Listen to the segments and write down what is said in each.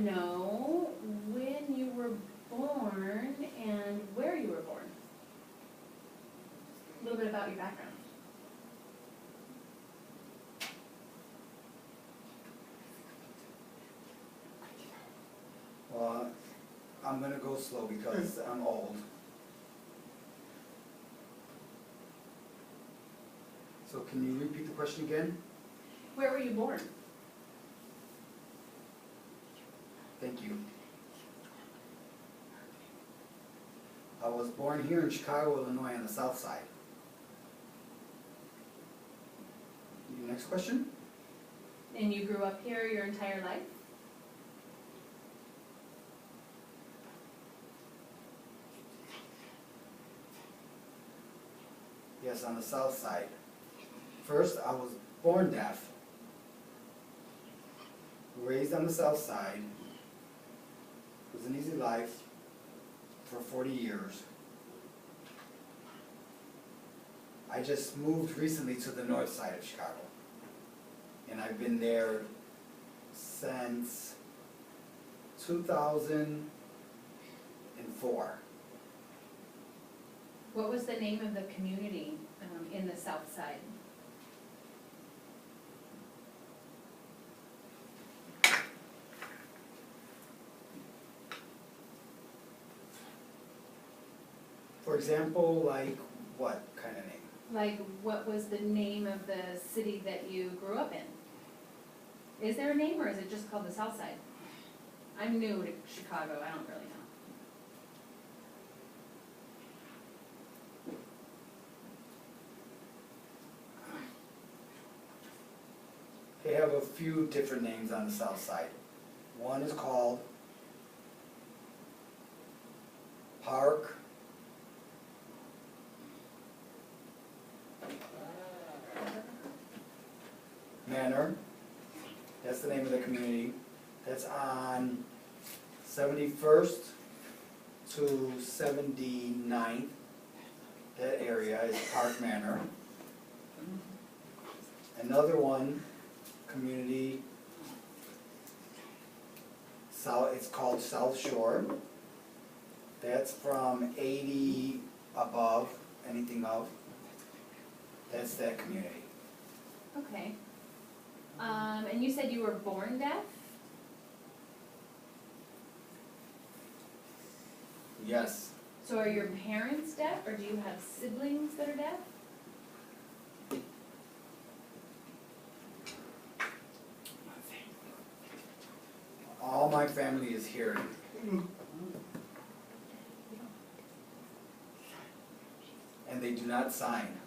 know when you were born and where you were born. A little bit about your background. Well, I'm gonna go slow because I'm old. So can you repeat the question again? Where were you born? Thank you. I was born here in Chicago, Illinois, on the south side. Your next question? And you grew up here your entire life? Yes, on the south side. First, I was born deaf, raised on the south side. It was an easy life for 40 years. I just moved recently to the north side of Chicago. And I've been there since 2004. What was the name of the community in the south side? For example, like what kind of name? Like, what was the name of the city that you grew up in? Is there a name, or is it just called the south side? I'm new to Chicago, I don't really know. They have a few different names on the south side. One is called Park Manor. That's the name of the community. That's on 71st to 79th. That area is Park Manor. Another one, community, it's called South Shore. That's from 80 above, anything of. That's that community. Okay. And you said you were born deaf? Yes. So are your parents deaf, or do you have siblings that are deaf? All my family is hearing. And they do not sign.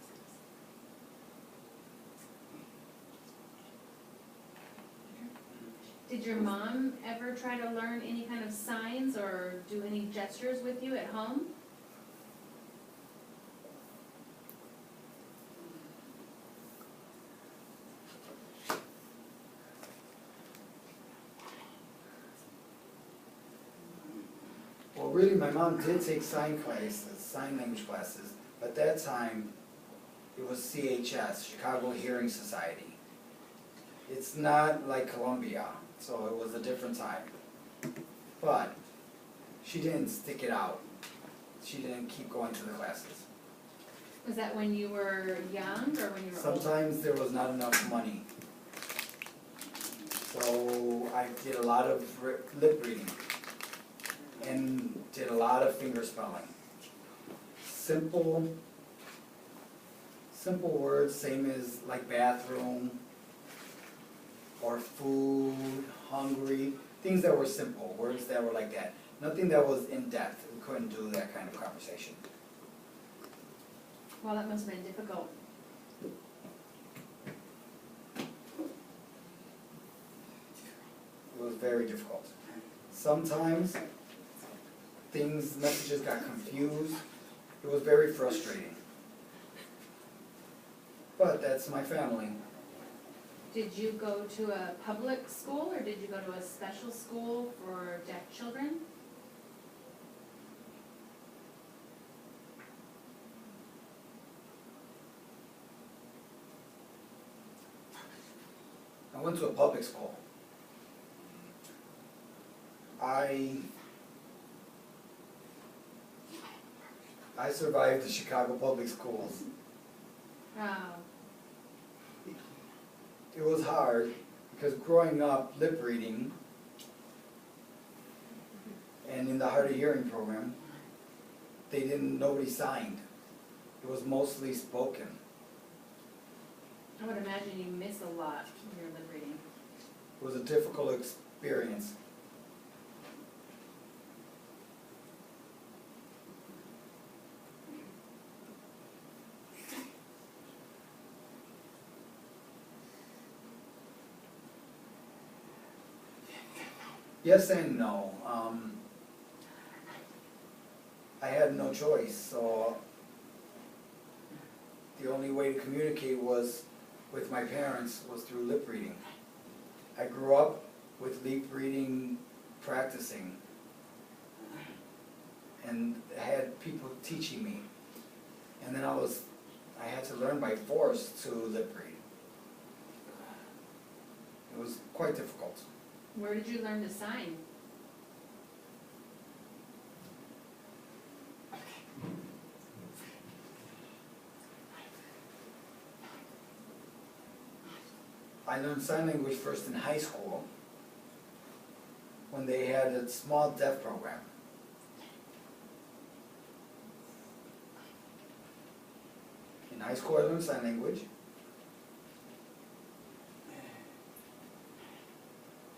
Did your mom ever try to learn any kind of signs or do any gestures with you at home? Well, really, my mom did take sign classes, sign language classes, but that time it was CHS, Chicago Hearing Society. It's not like Columbia, so it was a different time. But she didn't stick it out. She didn't keep going to the classes. Was that when you were young or when you were old? Sometimes there was not enough money. So I did a lot of lip reading and did a lot of finger spelling. Simple words, same as like bathroom or food, hungry, things that were simple, words that were like that. Nothing that was in depth. We couldn't do that kind of conversation. Well, that must have been difficult. It was very difficult. Sometimes messages got confused. It was very frustrating. But that's my family. Did you go to a public school or did you go to a special school for deaf children? I went to a public school. I survived the Chicago Public Schools. Wow. It was hard because growing up lip reading and in the hard of hearing program, nobody signed. It was mostly spoken. I would imagine you miss a lot when you're lip reading. It was a difficult experience. Yes and no. I had no choice, so the only way to communicate with my parents was through lip reading. I grew up with lip reading practicing and had people teaching me. And then I had to learn by force to lip read. It was quite difficult. Where did you learn to sign? I learned sign language first in high school when they had a small deaf program. In high school I learned sign language.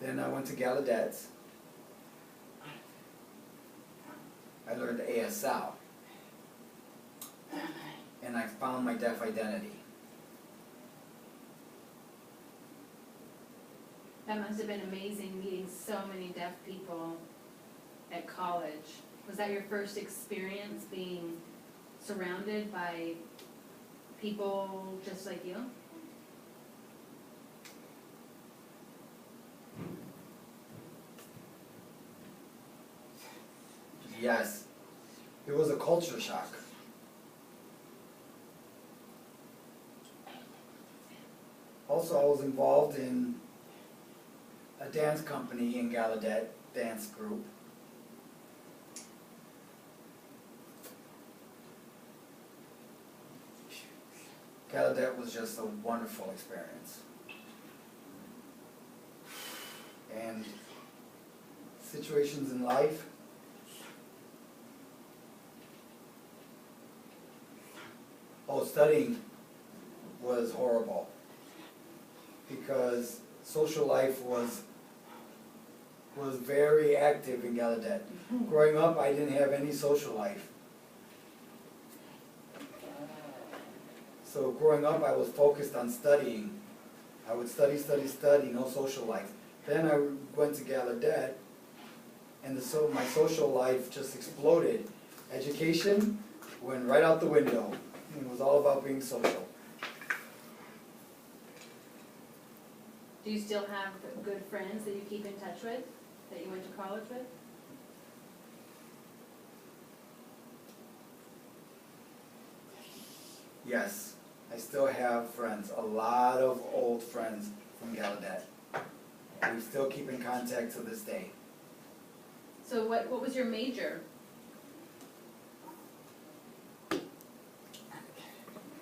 Then I went to Gallaudet. I learned ASL. And I found my deaf identity. That must have been amazing meeting so many deaf people at college. Was that your first experience being surrounded by people just like you? Yes, it was a culture shock. Also, I was involved in a dance company in Gallaudet, dance group. Gallaudet was just a wonderful experience. And situations in life, studying was horrible because social life was very active in Gallaudet. Growing up, I didn't have any social life. So growing up, I was focused on studying. I would study, no social life. Then I went to Gallaudet, and my social life just exploded. Education went right out the window. It was all about being social. Do you still have good friends that you keep in touch with, that you went to college with? Yes, I still have friends, a lot of old friends from Gallaudet. We still keep in contact to this day. So what was your major?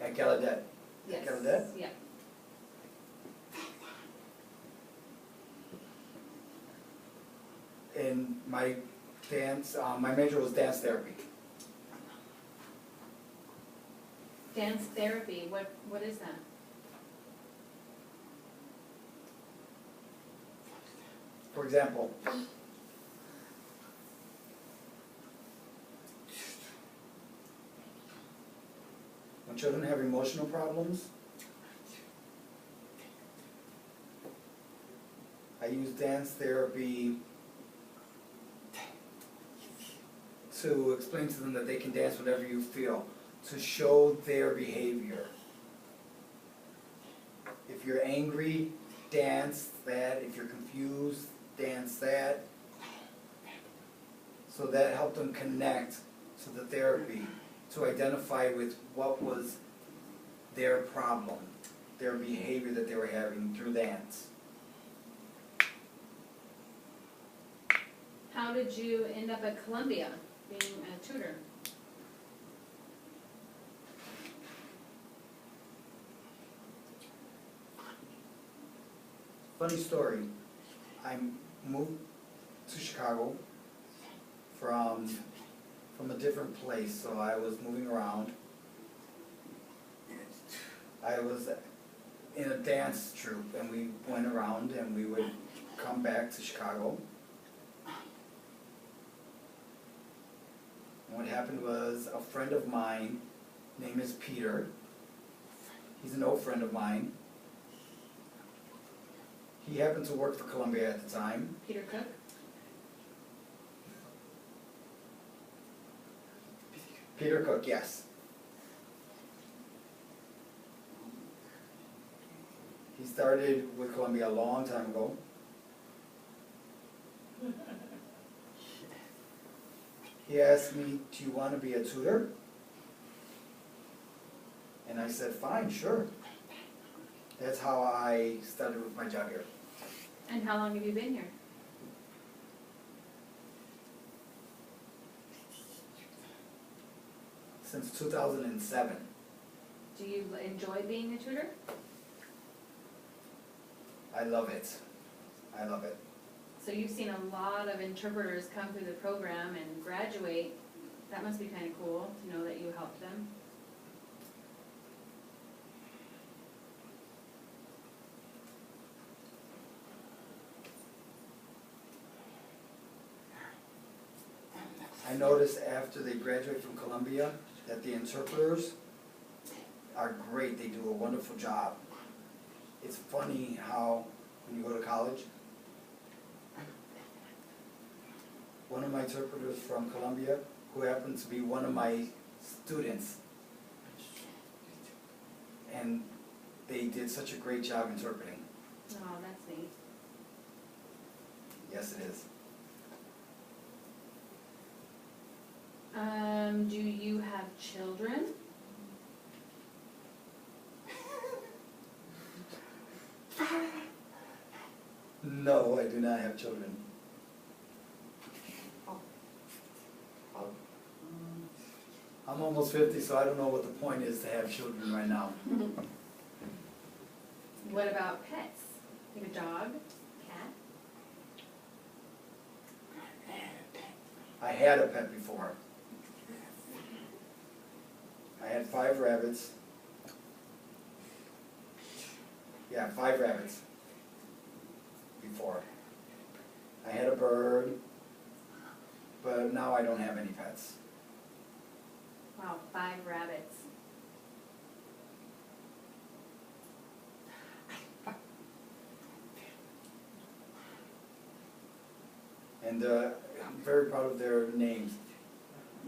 At Gallaudet? Yes. Gallaudet? Yeah. In my dance, my major was dance therapy. Dance therapy, what is that? For example, when children have emotional problems, I use dance therapy to explain to them that they can dance whatever you feel, to show their behavior. If you're angry, dance that. If you're confused, dance that. So that helped them connect to the therapy, to identify with what was their problem, their behavior that they were having through dance. How how did you end up at Columbia being a tutor? Funny story, I moved to Chicago from a different place, so I was moving around. I was in a dance troupe and we went around and we would come back to Chicago. And what happened was a friend of mine, name is Peter, he's an old friend of mine. He happened to work for Columbia at the time. Peter Cook? Peter Cook, yes. He started with Columbia a long time ago. He asked me, do you want to be a tutor? And I said, fine, sure. That's how I started with my job here. And how long have you been here? Since 2007. Do you enjoy being a tutor? I love it. I love it. So you've seen a lot of interpreters come through the program and graduate. That must be kind of cool to know that you helped them. I noticed after they graduate from Columbia that the interpreters are great. They do a wonderful job. It's funny how when you go to college, one of my interpreters from Columbia, who happened to be one of my students, and they did such a great job interpreting. Oh, that's neat. Yes, it is. Do you have children? No, I do not have children. I'm almost 50, so I don't know what the point is to have children right now. What about pets? You have a dog, cat? I had a pet before. I had 5 rabbits. Yeah, 5 rabbits before. I had a bird, but now I don't have any pets. Wow, 5 rabbits. And I'm very proud of their names.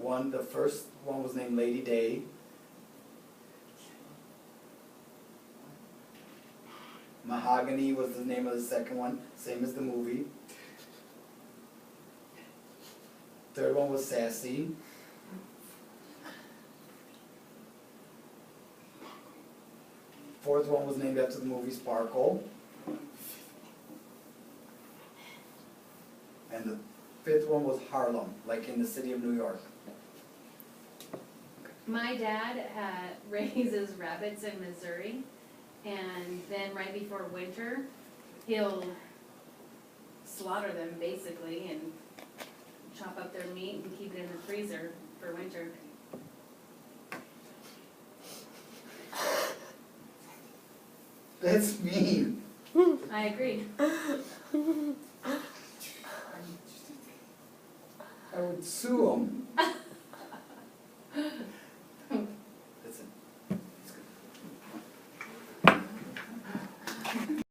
The first one was named Lady Day. Mahogany was the name of the second one, same as the movie. Third one was Sassy. Fourth one was named after the movie Sparkle. And the 5th one was Harlem, like in the city of New York. My dad raises rabbits in Missouri, and then right before winter, he'll slaughter them basically and chop up their meat and keep it in the freezer for winter. That's mean. I agree. I would sue them.